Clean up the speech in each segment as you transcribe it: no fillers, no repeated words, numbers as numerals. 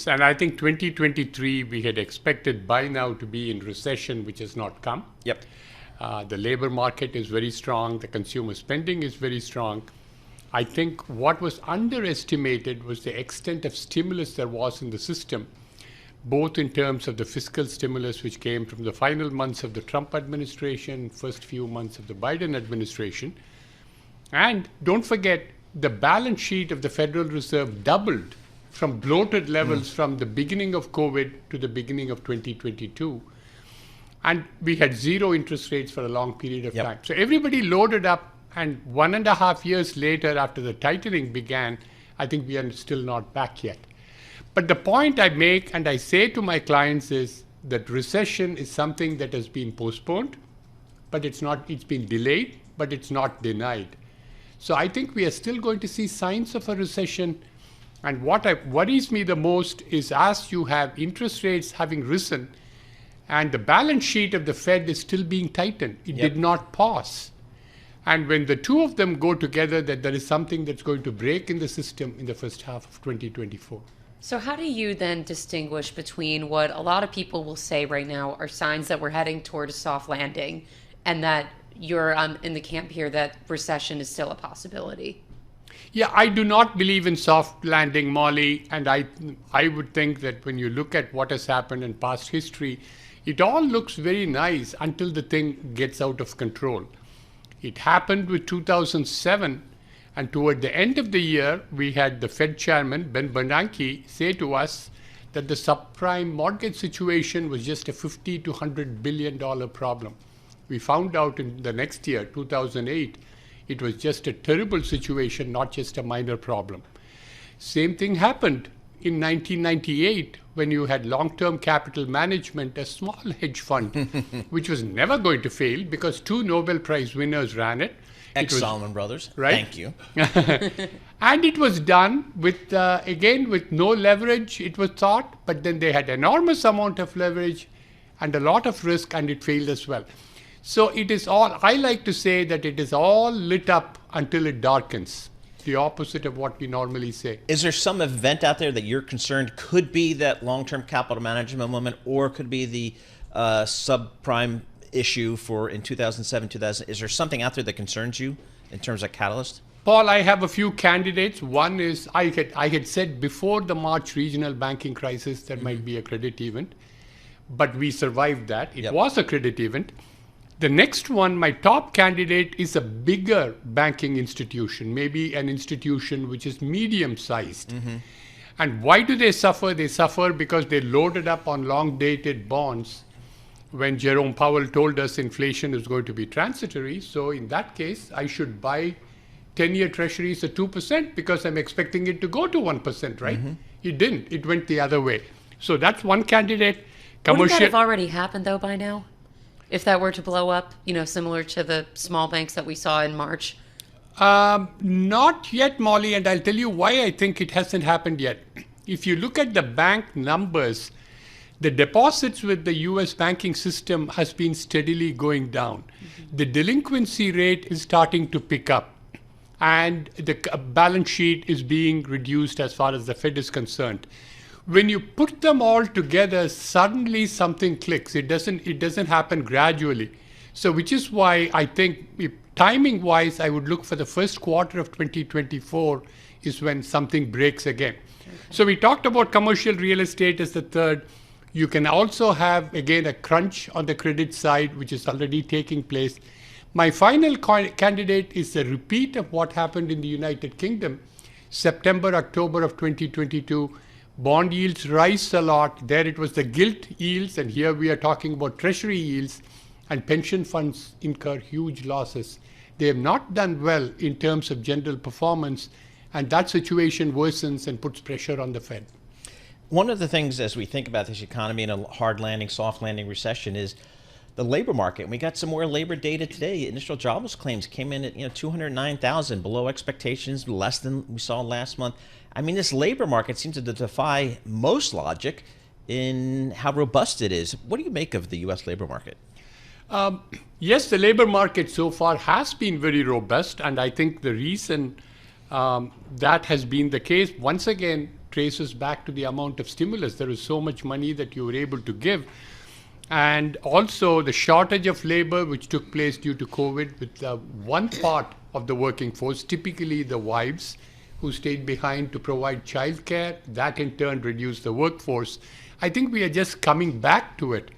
And I think 2023, we had expected by now to be in recession, which has not come. Yep. The labor market is very strong. The consumer spending is very strong. I think what was underestimated was the extent of stimulus there was in the system, both in terms of the fiscal stimulus, which came from the final months of the Trump administration, first few months of the Biden administration. And don't forget, the balance sheet of the Federal Reserve doubled from bloated levels from the beginning of COVID to the beginning of 2022. And we had zero interest rates for a long period of time. So everybody loaded up, and 1.5 years later, after the tightening began, I think we are still not back yet. But the point I make and I say to my clients is that recession is something that has been postponed, but it's been delayed, but it's not denied. So I think we are still going to see signs of a recession. And what worries me the most is, as you have interest rates having risen and the balance sheet of the Fed is still being tightened, it did not pause. And when the two of them go together, that there is something that's going to break in the system in the first half of 2024. So how do you then distinguish between what a lot of people will say right now are signs that we're heading toward a soft landing, and that you're in the camp here that recession is still a possibility? Yeah, I do not believe in soft landing, Molly. And I would think that when you look at what has happened in past history, it all looks very nice until the thing gets out of control. It happened with 2007. And toward the end of the year, we had the Fed chairman, Ben Bernanke, say to us that the subprime mortgage situation was just a $50 to $100 billion problem. We found out in the next year, 2008, it was just a terrible situation, not just a minor problem. Same thing happened in 1998 when you had long-term capital management, a small hedge fund, which was never going to fail because 2 Nobel Prize winners ran it. Ex-Salomon Brothers. Right? Thank you. And it was done with, again, with no leverage, it was thought, but then they had enormous amount of leverage and a lot of risk, and it failed as well. So it is all, I like to say that it is all lit up until it darkens, the opposite of what we normally say. Is there some event out there that you're concerned could be that long-term capital management moment, or could be the subprime issue for in 2007, 2000? Is there something out there that concerns you in terms of catalyst? Paul, I have a few candidates. One is, I had said before the March regional banking crisis there might be a credit event, but we survived that. It was a credit event. The next one, my top candidate, is a bigger banking institution, maybe an institution which is medium-sized. And why do they suffer? They suffer because they loaded up on long-dated bonds when Jerome Powell told us inflation is going to be transitory. So in that case, I should buy 10-year treasuries at 2% because I'm expecting it to go to 1%, right? It didn't. It went the other way. So that's one candidate. Wouldn't that have already happened, though, by now? If that were to blow up, similar to the small banks that we saw in March? Not yet, Molly, and I'll tell you why I think it hasn't happened yet. If you look at the bank numbers, the deposits with the U.S. banking system has been steadily going down. The delinquency rate is starting to pick up, and the balance sheet is being reduced as far as the Fed is concerned. When you put them all together, suddenly something clicks. It doesn't happen gradually. So which is why I think timing-wise, I would look for the first quarter of 2024 is when something breaks again. So we talked about commercial real estate as the third. You can also have, again, a crunch on the credit side, which is already taking place. My final candidate is a repeat of what happened in the United Kingdom, September, October of 2022. Bond yields rise a lot. There it was the gilt yields, and here we are talking about treasury yields, and pension funds incur huge losses. They have not done well in terms of general performance, and that situation worsens and puts pressure on the Fed. One of the things as we think about this economy in a hard landing, soft landing recession is the labor market. And we got some more labor data today. Initial jobless claims came in at 209,000, below expectations, less than we saw last month. I mean, this labor market seems to defy most logic in how robust it is. What do you make of the U.S. labor market? Yes, the labor market so far has been very robust, and I think the reason that has been the case, once again, traces back to the amount of stimulus. There was so much money that you were able to give. And also the shortage of labor, which took place due to COVID, with one part of the working force, typically the wives, who stayed behind to provide childcare. That in turn reduced the workforce. I think we are just coming back to it.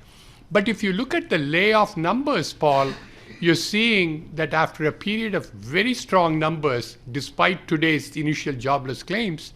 But if you look at the layoff numbers, Paul, you're seeing that after a period of very strong numbers, despite today's initial jobless claims,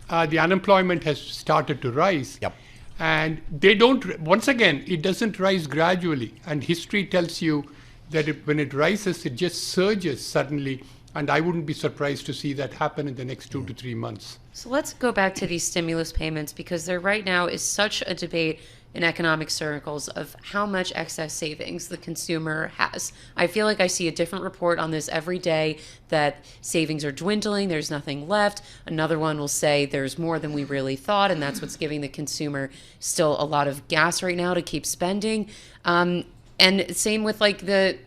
the unemployment has started to rise. Yep. And they don't, once again, it doesn't rise gradually. And history tells you that when it rises, it just surges suddenly. And I wouldn't be surprised to see that happen in the next 2 to 3 months. So let's go back to these stimulus payments, because there right now is such a debate in economic circles of how much excess savings the consumer has. I feel like I see a different report on this every day, that savings are dwindling, there's nothing left. Another one will say there's more than we really thought, and that's what's giving the consumer still a lot of gas right now to keep spending. And same with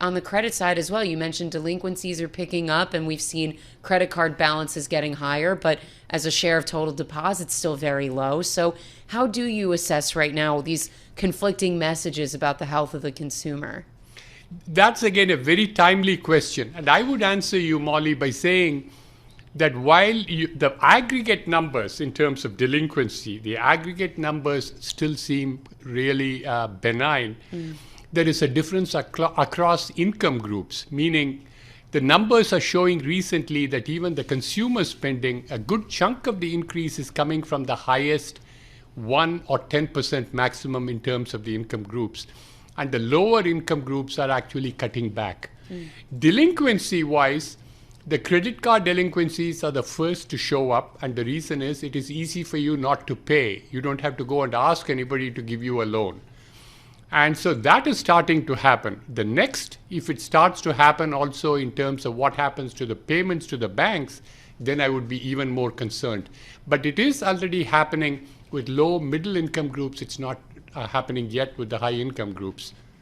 on the credit side as well. You mentioned delinquencies are picking up, and we've seen credit card balances getting higher, but as a share of total deposits, still very low. So how do you assess right now these conflicting messages about the health of the consumer? That's again a very timely question. And I would answer you, Molly, by saying that while the aggregate numbers in terms of delinquency, the aggregate numbers still seem really benign. There is a difference across income groups, meaning the numbers are showing recently that even the consumer spending, a good chunk of the increase is coming from the highest 1 or 10% maximum in terms of the income groups. And the lower income groups are actually cutting back. Delinquency wise, the credit card delinquencies are the first to show up. And the reason is it is easy for you not to pay. You don't have to go and ask anybody to give you a loan. And so that is starting to happen. The next, if it starts to happen also in terms of what happens to the payments to the banks, then I would be even more concerned. But it is already happening with low middle income groups. It's not happening yet with the high income groups.